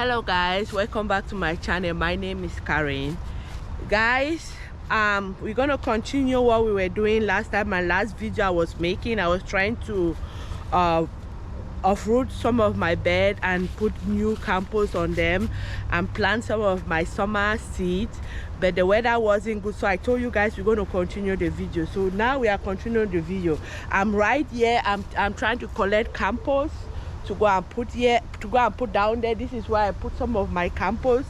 Hello guys, welcome back to my channel. My name is Karen. Guys, we're gonna continue what we were doing last time. My last video I was making, I was trying to uproot some of my bed and put new compost on them and plant some of my summer seeds, but the weather wasn't good, so I told you guys we're going to continue the video. So now we are continuing the video. I'm right here. I'm trying to collect compost to go and put here, to go and put down there. This is where I put some of my compost.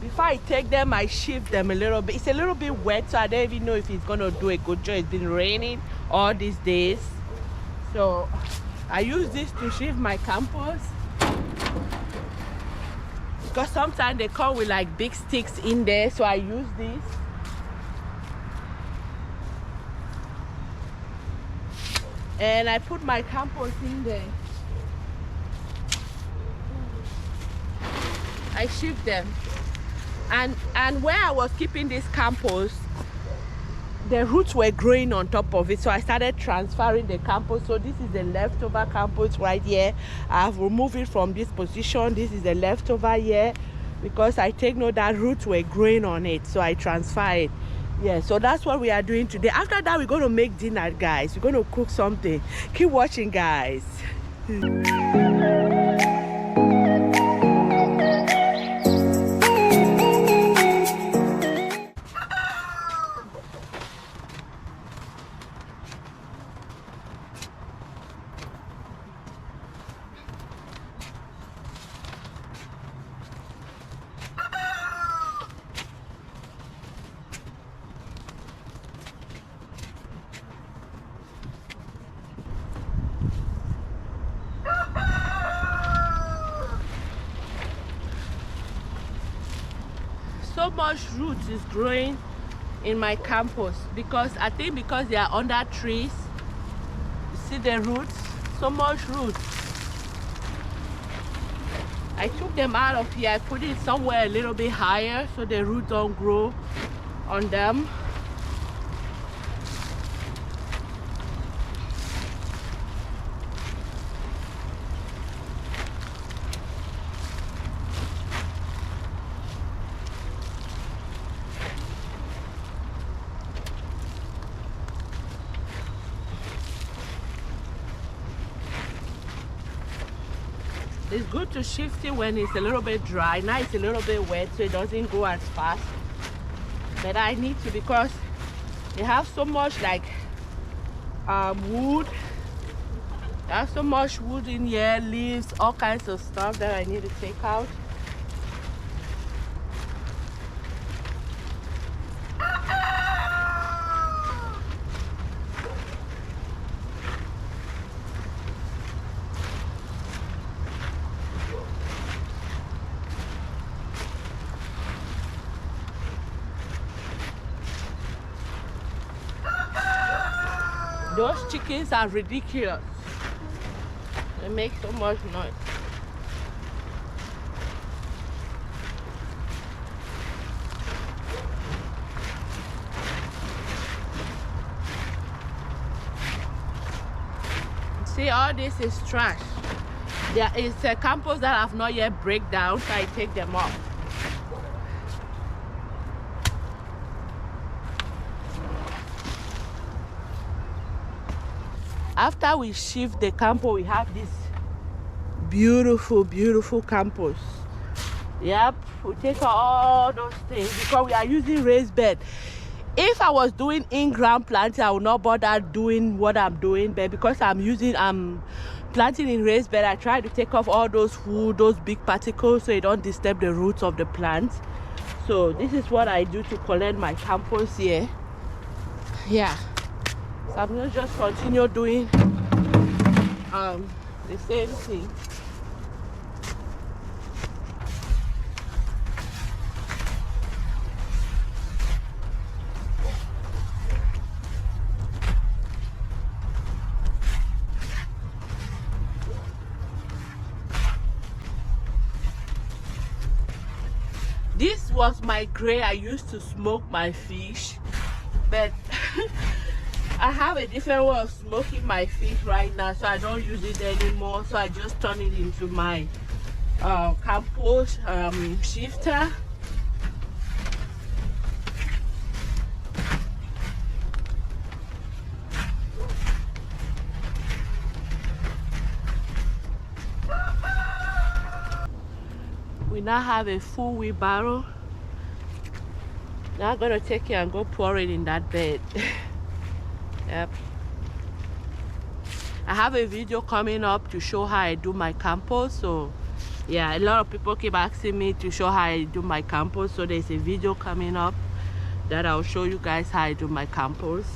Before I take them, I shift them a little bit. It's a little bit wet, so I don't even know if it's gonna do a good job. It's been raining all these days, so I use this to shift my compost, because sometimes they come with like big sticks in there, so I use this. And I put my compost in there. I shift them. And where I was keeping this compost, the roots were growing on top of it, so I started transferring the compost. So this is the leftover compost right here. I've removed it from this position. This is the leftover here, because I take note that roots were growing on it, so I transfer it. Yeah, so that's what we are doing today. After that, we're going to make dinner, guys. We're going to cook something. Keep watching, guys. So much roots is growing in my compost, because I think because they are under trees. You see the roots? So much roots. I took them out of here. I put it somewhere a little bit higher so the roots don't grow on them. It's good to shift it when it's a little bit dry. Now it's a little bit wet, so it doesn't go as fast. But I need to, because they have so much like wood. They have so much wood in here, leaves, all kinds of stuff that I need to take out. Those chickens are ridiculous. They make so much noise. See, all this is trash. There is a compost that have not yet break down, so I take them off. After we shift the compost, we have this beautiful, beautiful compost. Yep, we take all those things because we are using raised bed. If I was doing in-ground planting, I would not bother doing what I'm doing, but because I'm planting in raised bed, I try to take off all those wood, those big particles, so it don't disturb the roots of the plant. So this is what I do to collect my compost here. Yeah. So I'm going to just continue doing the same thing. This was my gray I used to smoke my fish, but I have a different way of smoking my feet right now, so I don't use it anymore. So I just turn it into my compost shifter. We now have a full wheelbarrow. Now I'm gonna take it and go pour it in that bed. Yep. I have a video coming up to show how I do my compost. So yeah, a lot of people keep asking me to show how I do my compost. So there's a video coming up that I'll show you guys how I do my compost.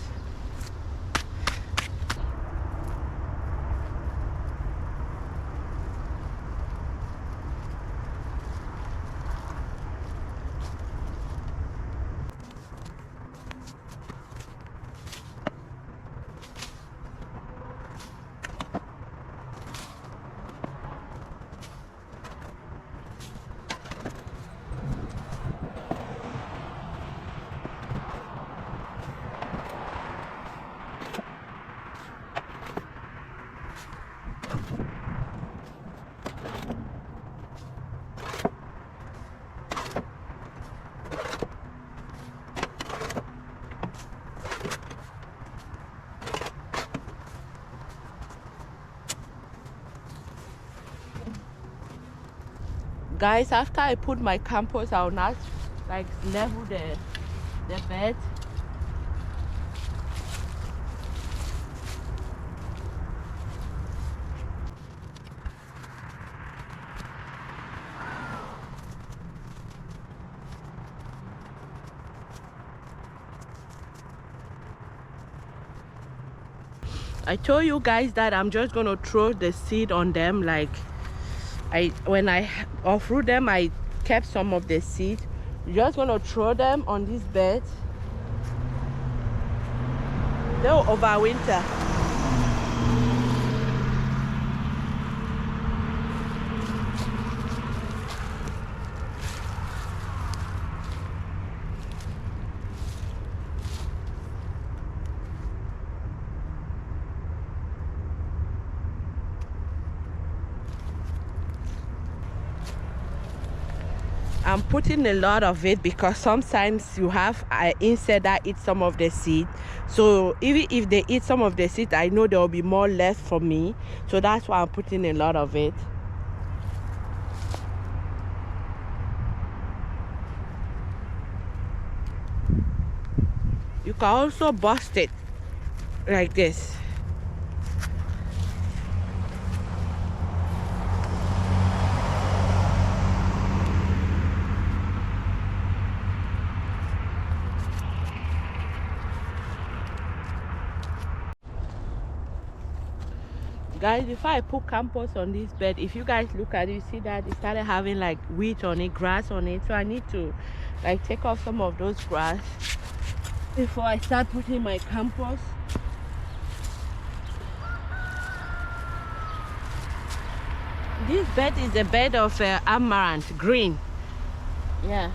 Guys, after I put my compost, I'll not like level the bed. I told you guys that I'm just gonna throw the seed on them. Like when I uproot them, I kept some of the seed. Just gonna throw them on this bed. They'll overwinter. I'm putting a lot of it because sometimes you have insect that eat some of the seed. So even if they eat some of the seed, I know there will be more left for me. So that's why I'm putting a lot of it. You can also bust it like this. Guys, before I put compost on this bed, if you guys look at it, you see that it started having like wheat on it, grass on it. So I need to like take off some of those grass before I start putting my compost. This bed is a bed of amaranth green. Yeah.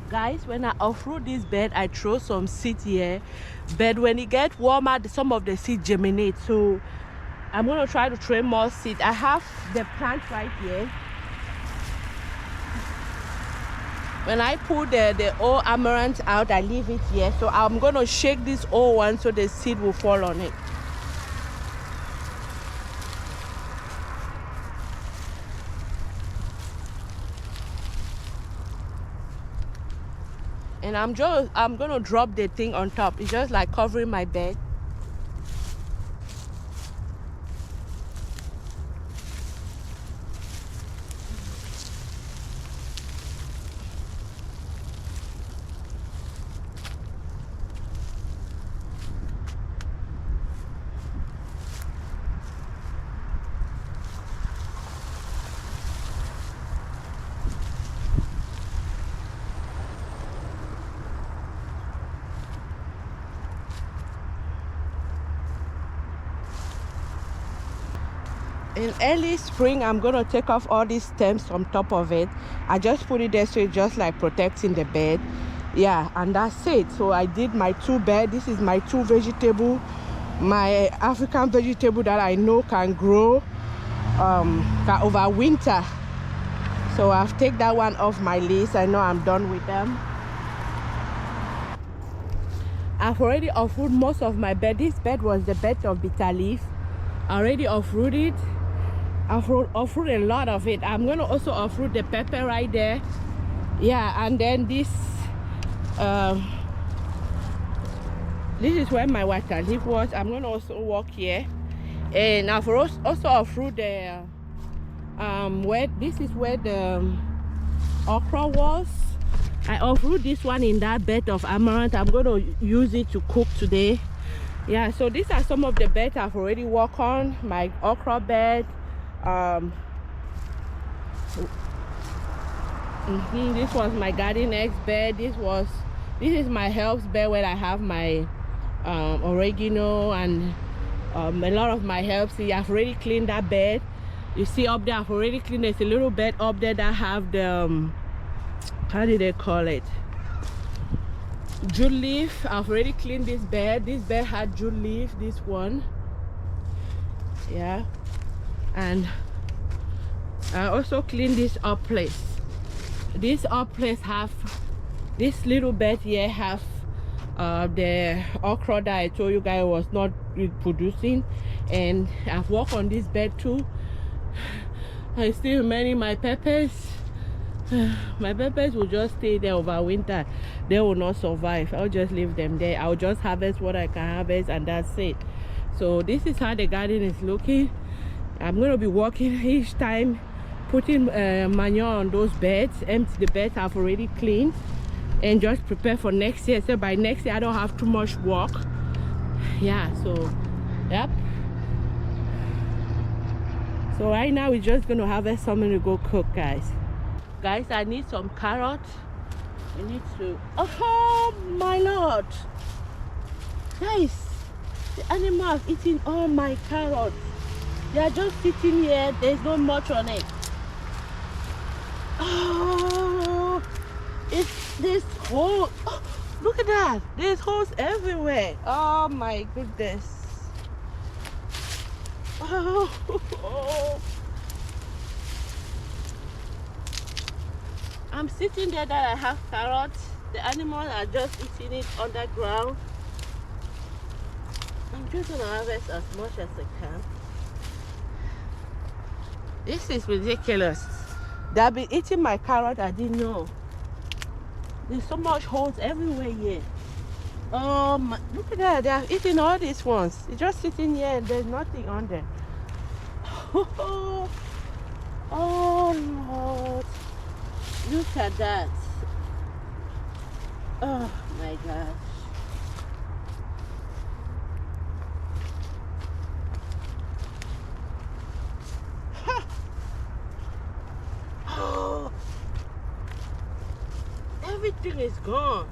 Guys, when I uproot this bed, I throw some seed here, but when it gets warmer, some of the seed germinate. So I'm going to try to throw more seed. I have the plant right here. When I pull the old amaranth out, I leave it here. So I'm going to shake this old one so the seed will fall on it. And I'm going to drop the thing on top. It's just like covering my bed. In early spring, I'm going to take off all these stems from top of it. I just put it there so it's just like protecting the bed. Yeah, and that's it. So I did my 2 bed. This is my 2 vegetable, my African vegetable that I know can grow can over winter. So I've taken that one off my list. I know I'm done with them. I've already uprooted most of my bed. This bed was the bed of bitter leaf. I already uprooted. I've uprooted a lot of it. I'm going to also uproot the pepper right there. Yeah, and then this is where my water leaf was. I'm going to also walk here. And I've also uprooted the where this is where the okra was. I uprooted this one in that bed of amaranth. I'm going to use it to cook today. Yeah, so these are some of the beds I've already worked on. My okra bed. This was my garden eggs bed. This is my herbs bed where I have my oregano and a lot of my herbs. See, I've already cleaned that bed. You see up there, I've already cleaned. There's a little bed up there that have the how do they call it, jute leaf. I've already cleaned this bed. This bed had jute leaf, this one. Yeah, and I also cleaned this up place. This up place have this little bed here have the okra that I told you guys was not reproducing, and I've worked on this bed too. I still remaining my peppers. My peppers will just stay there over winter. They will not survive. I'll just leave them there. I'll just harvest what I can harvest, and that's it. So this is how the garden is looking. I'm going to be walking each time, putting manure on those beds. Empty the beds I've already cleaned, and just prepare for next year. So by next year I don't have too much work. Yeah, so yep. So right now we're just going to harvest something to go cook, guys. Guys, I need some carrots. I need to... Oh my lord! Guys, the animal is eating all my carrots. They are just sitting here. There's not much on it. Oh, it's this hole. Oh, look at that. There's holes everywhere. Oh my goodness. Oh. I'm sitting there that I have carrots. The animals are just eating it underground. I'm just gonna harvest as much as I can. This is ridiculous. They've been eating my carrot. I didn't know. There's so much holes everywhere here. Look at that. They are eating all these ones. It's just sitting here and there's nothing on them. Oh Lord. Look at that. Oh my gosh. Oh, everything is gone.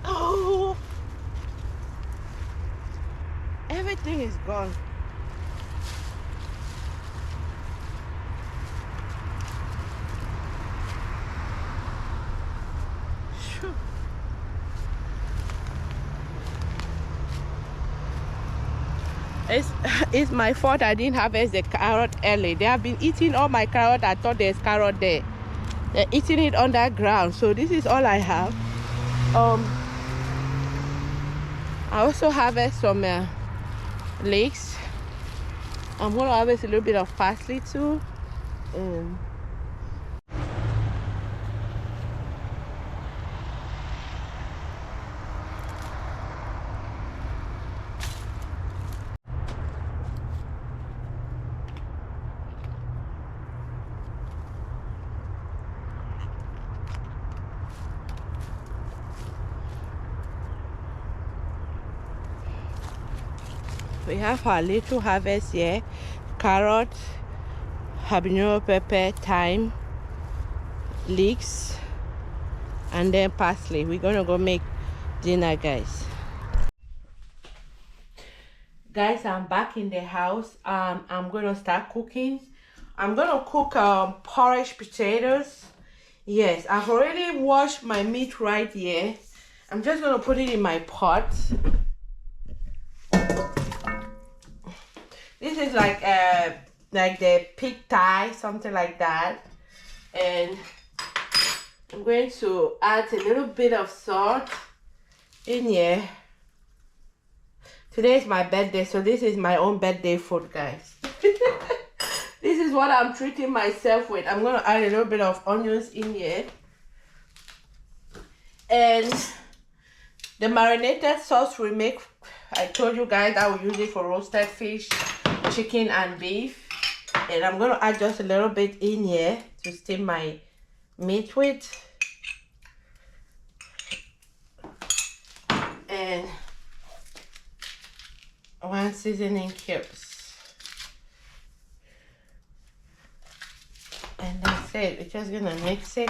Oh, everything is gone. It's my fault I didn't harvest the carrot early. They have been eating all my carrot. I thought there's carrot there. They're eating it underground. So this is all I have. I also harvest some leeks. I'm gonna harvest a little bit of parsley too. We have our little harvest here: carrot, habanero pepper, thyme, leeks, and then parsley. We're gonna go make dinner, guys. Guys, I'm back in the house. I'm gonna start cooking. I'm gonna cook porridge potatoes. Yes, I've already washed my meat right here. I'm just gonna put it in my pot. This is like the pig thigh, something like that. And I'm going to add a little bit of salt in here. Today is my birthday, so this is my own birthday food, guys. This is what I'm treating myself with. I'm gonna add a little bit of onions in here. And the marinated sauce we make, I told you guys I will use it for roasted fish, chicken and beef. And I'm gonna add just a little bit in here to steam my meat with. And one seasoning cubes. And that's it. We're just gonna mix it.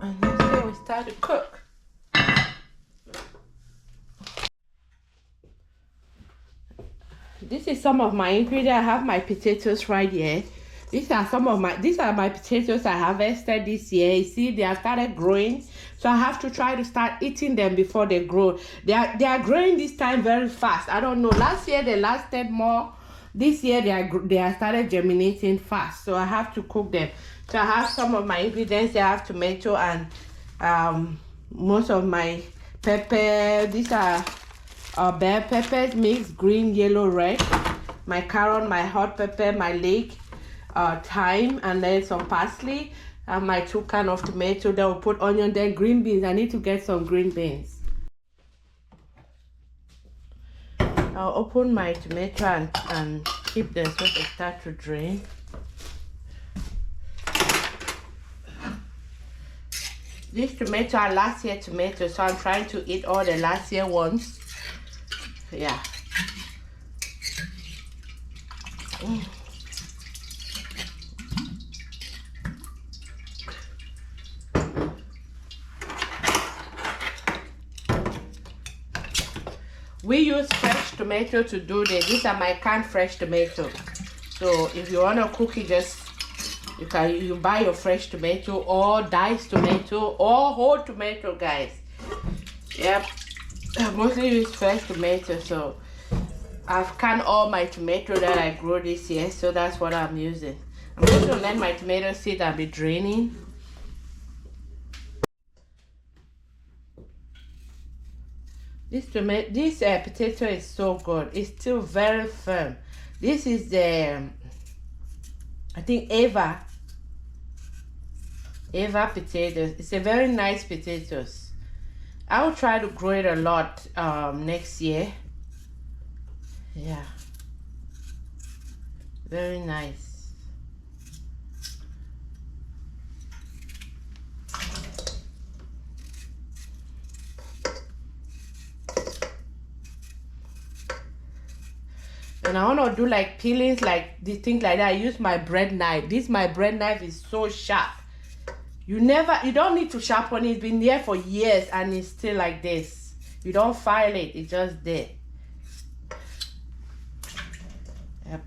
And that's it. We start to cook. This is some of my ingredients. I have my potatoes right here. These are my potatoes I harvested this year. You see, they have started growing, so I have to try to start eating them before they grow. They are growing this time very fast. I don't know. Last year they lasted more. This year they are started germinating fast, so I have to cook them. So I have some of my ingredients. I have tomato and most of my pepper. These are bell peppers, mixed green, yellow, red. My carrot, my hot pepper, my leek, thyme, and then some parsley, and my 2 cans of tomato. Then we'll put onion, then green beans. I need to get some green beans. I'll open my tomato and keep them so they start to drain. This tomato are last year tomatoes, so I'm trying to eat all the last year ones. Yeah. We use fresh tomato to do this. These are my canned fresh tomato. So if you want to cook it, you buy your fresh tomato or diced tomato or whole tomato, guys. Yep. I mostly use fresh tomato, so I've canned all my tomato that I grow this year, so that's what I'm using. I'm going to let my tomato sit and be draining. This potato is so good. It's still very firm. This is the, I think, Ava potatoes. It's a very nice potatoes. I will try to grow it a lot next year. Yeah, very nice. And I want to do like peelings, like the things like that. I use my bread knife. My bread knife is so sharp. You don't need to sharpen it. It's been there for years and it's still like this. You don't file it, it's just there. Yep.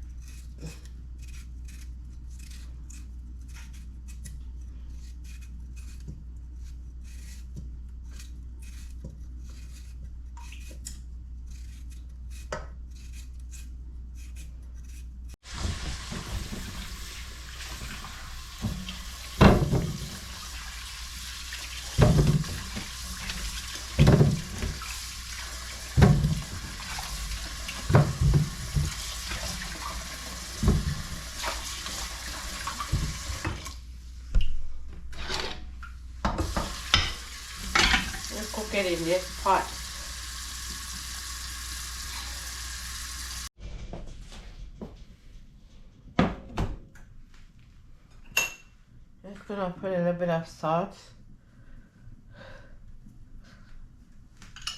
cook it in this pot. Just gonna put a little bit of salt.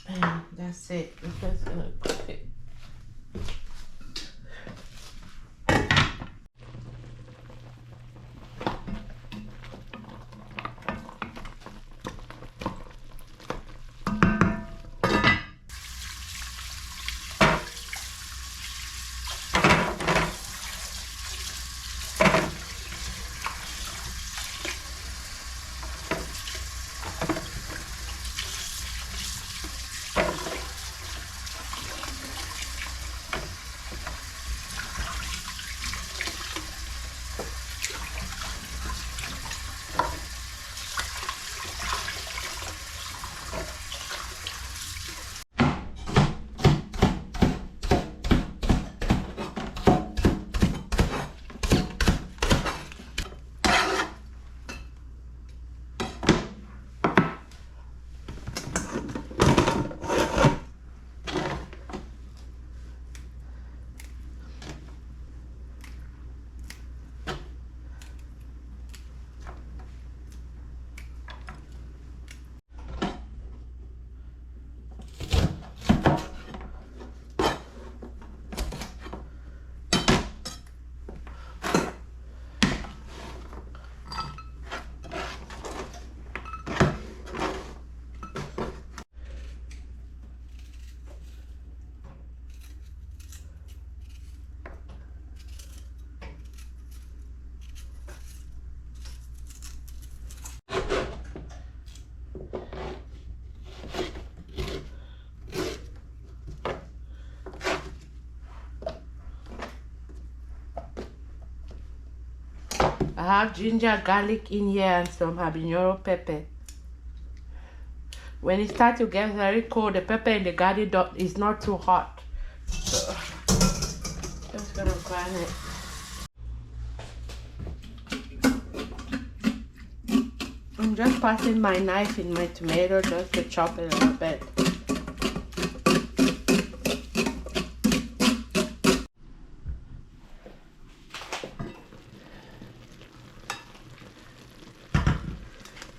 And that's it. I'm just gonna cook it. I have ginger, garlic in here and some habanero pepper. When it starts to get very cold, the pepper in the garlic is not too hot. So, just gonna grind it. I'm just passing my knife in my tomato just to chop it a little bit.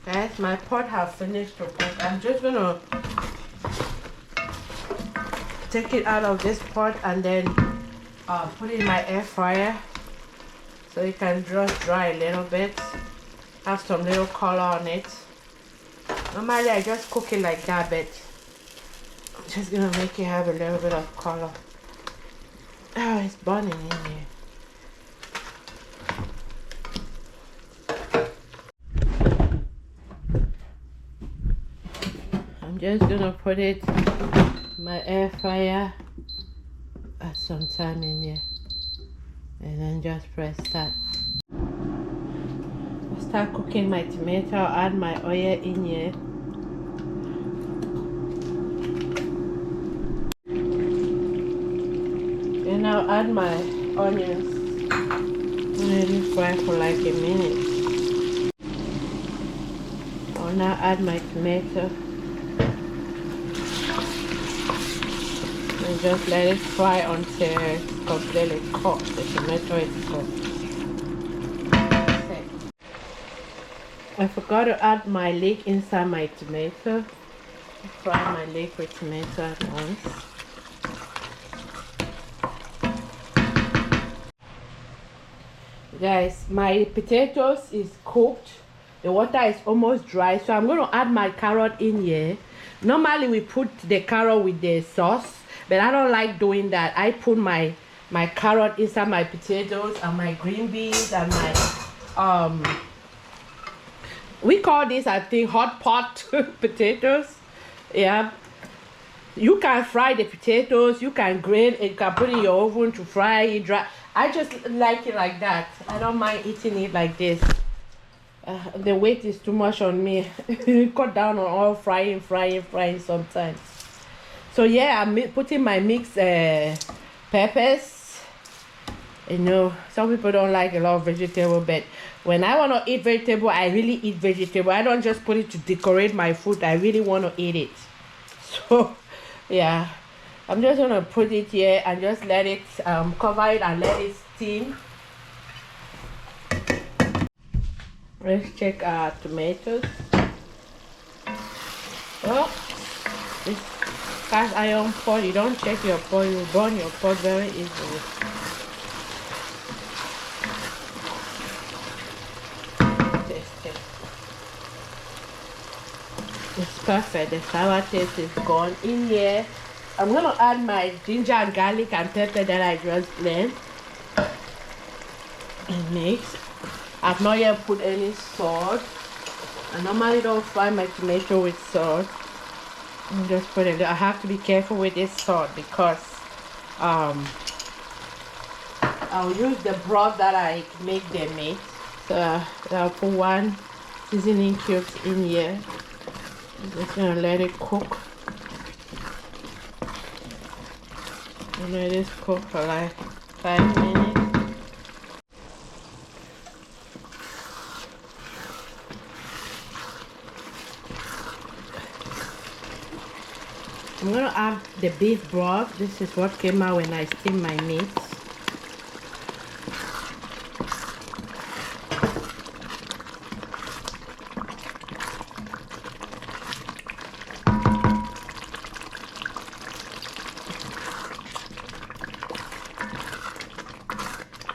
Guys, my pot have finished to cook. I'm just gonna take it out of this pot and then put it in my air fryer so it can just dry a little bit. Have some little color on it. Normally I just cook it like that, but I'm just gonna make it have a little bit of color. Oh, it's burning in here. I'm just gonna put it in my air fryer at some time in here and then just press start. I'll start cooking my tomato. I'll add my oil in here. Then I'll add my onions. Let it fry for like a minute. I'll now add my tomato. And just let it fry until it's completely cooked. The tomato is cooked. Okay. I forgot to add my leek inside my tomato. Fry my leek with tomato at once. Guys, my potatoes is cooked. The water is almost dry, so I'm going to add my carrot in here. Normally we put the carrot with the sauce, but I don't like doing that. I put my carrot inside my potatoes and my green beans and my we call this, I think, hot pot potatoes. Yeah, you can fry the potatoes, you can grill it, you can put it in your oven to fry it dry. I just like it like that. I don't mind eating it like this. The weight is too much on me. Cut down on all frying sometimes. So yeah, I'm putting my mixed peppers You know, some people don't like a lot of vegetable, but when I want to eat vegetable, I really eat vegetable. I don't just put it to decorate my food. I really want to eat it. So, yeah, I'm just gonna put it here and just let it cover it and let it steam. Let's check our tomatoes. Oh, this cast iron pot, you don't check your pot, you burn your pot very easily. Taste it. It's perfect. The sour taste is gone. In here, I'm gonna add my ginger and garlic and pepper that I just blend and mix. I've not yet put any salt. I normally don't fry my tomato with salt. I'm just put it. I have to be careful with this salt because I'll use the broth that I make the meat. So I'll put 1 seasoning cubes in here. I'm just gonna let it cook. And let it cook for like 5 minutes. I'm gonna add the beef broth. This is what came out when I steamed my meat.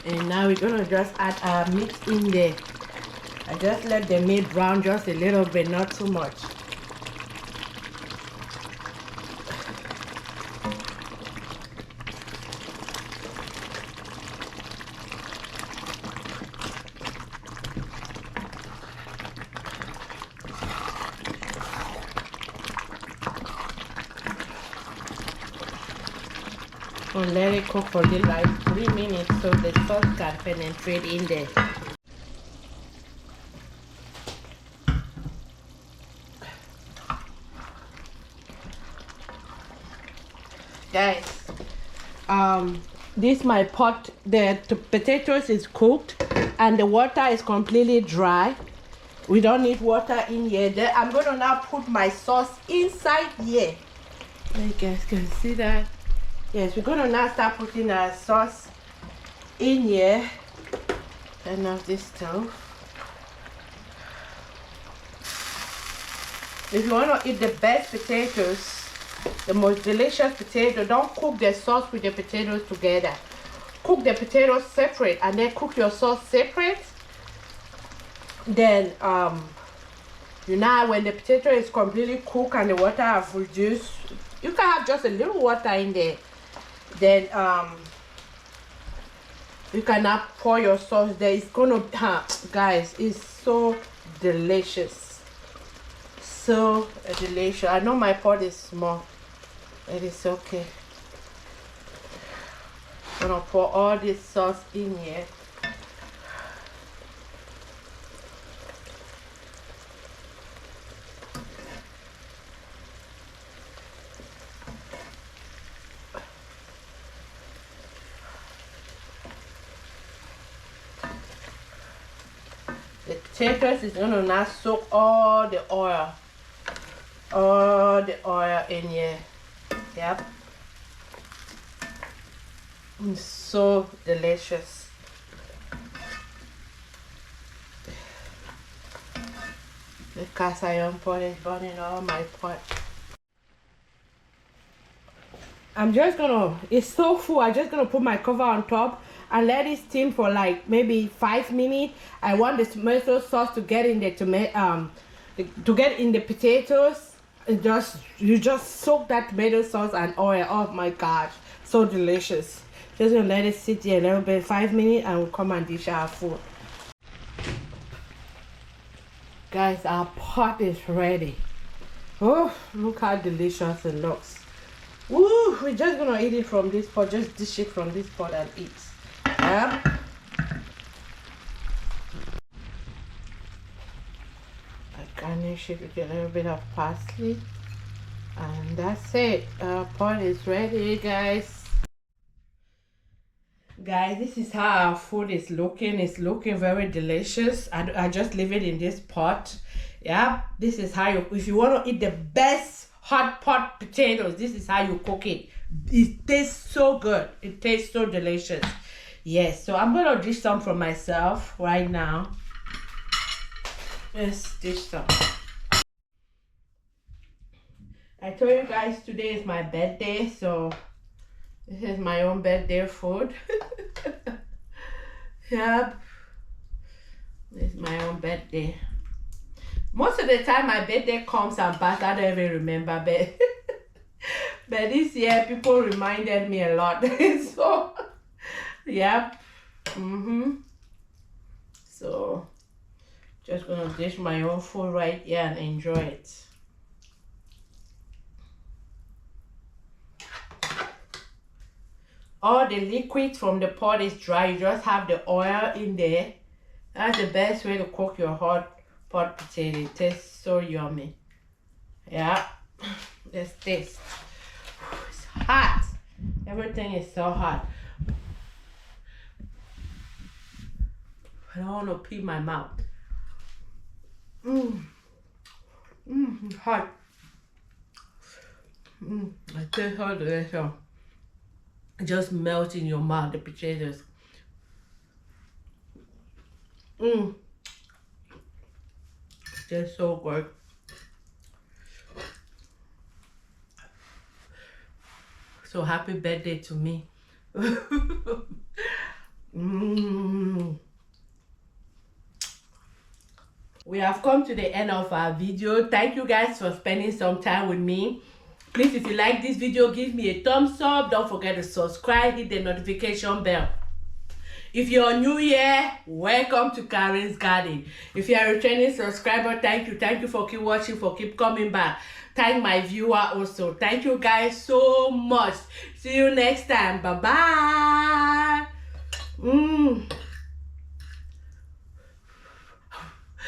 And now we're gonna just add our meat in there. I just let the meat brown just a little bit, not too much. And let it cook for like 3 minutes so the sauce can penetrate in there. Guys, this my pot, the potatoes is cooked and the water is completely dry. We don't need water in here. Then I'm gonna now put my sauce inside here. You guys can see that. Yes, we're gonna now start putting our sauce in here. Turn off this stove. If you want to eat the best potatoes, the most delicious potato, don't cook the sauce with the potatoes together. Cook the potatoes separate and then cook your sauce separate. Then you know, when the potato is completely cooked and the water have reduced, you can have just a little water in there. Then you can now pour your sauce there. It's gonna, guys, it's so delicious, so delicious. I know my pot is small, it is okay. I'm gonna pour all this sauce in here. The potatoes is gonna now soak all the oil in here. Yep, it's so delicious. The cast iron pot is burning all my pot. I'm just gonna, it's so full, I'm just gonna put my cover on top and let it steam for like maybe 5 minutes. I want the tomato sauce to get in the to get in the potatoes. And you just soak that tomato sauce and oil. Oh my gosh, so delicious. Just gonna let it sit here a little bit, 5 minutes, and we'll come and dish our food. Guys, our pot is ready. Oh, look how delicious it looks. Woo, we're just gonna eat it from this pot, just dish it from this pot and eat. Yeah. I garnish it with a little bit of parsley. And that's it. Our pot is ready, guys. Guys, this is how our food is looking. It's looking very delicious. I just leave it in this pot. Yeah, this is how you, if you want to eat the best hot pot potatoes, this is how you cook it. It tastes so good. It tastes so delicious. Yes, so I'm gonna dish some for myself right now. Let's dish some. I told you guys today is my birthday, so this is my own birthday food. Yep. It's my own birthday. Most of the time my birthday comes and passes, I don't even remember, but this year people reminded me a lot. So yep. So just gonna dish my own food right here and enjoy it. All the liquid from the pot is dry. You just have the oil in there. That's the best way to cook your hot pot potato. It tastes so yummy. Yeah. Let's taste. It's hot. Everything is so hot. I don't want to pee my mouth. It's hot. It tastes so delicious. It just melts in your mouth, the potatoes. They're so good. So happy birthday to me. We have come to the end of our video. Thank you guys for spending some time with me. Please, if you like this video, give me a thumbs up. Don't forget to subscribe, hit the notification bell. If you're new here, welcome to Karen's Garden. If you are a returning subscriber, thank you. Thank you for keep watching, for keep coming back. Thank my viewer also. Thank you guys so much. See you next time. Bye-bye.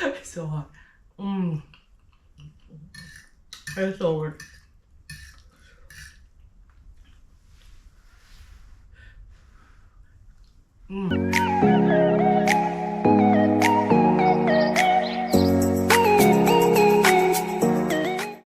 It's so hot. It's so good.